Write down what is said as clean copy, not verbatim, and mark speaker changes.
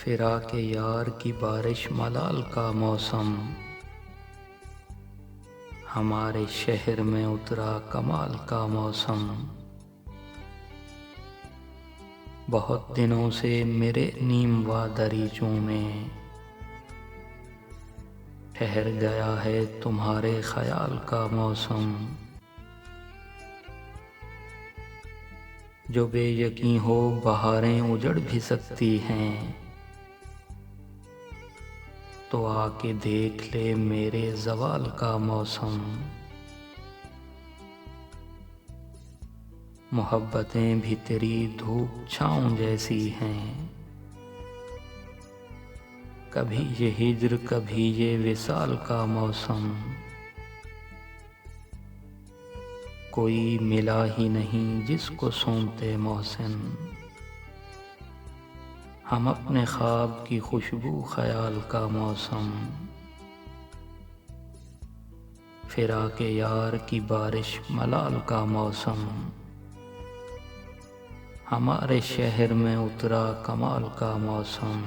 Speaker 1: फिरा के यार की बारिश मलाल का मौसम, हमारे शहर में उतरा कमाल का मौसम। बहुत दिनों से मेरे नीम व दरीचों में ठहर गया है तुम्हारे ख्याल का मौसम। जो बेयकीं हो बहारें उजड़ भी सकती हैं, तो आके देख ले मेरे ज़वाल का मौसम। मोहब्बतें भी तेरी धूप छाँव जैसी हैं, कभी ये हिज्र कभी ये विसाल का मौसम। कोई मिला ही नहीं जिसको सौंपते मोहसिन, हम अपने ख्वाब की खुशबू ख्याल का मौसम। फिरा के यार की बारिश मलाल का मौसम, हमारे शहर में उतरा कमाल का मौसम।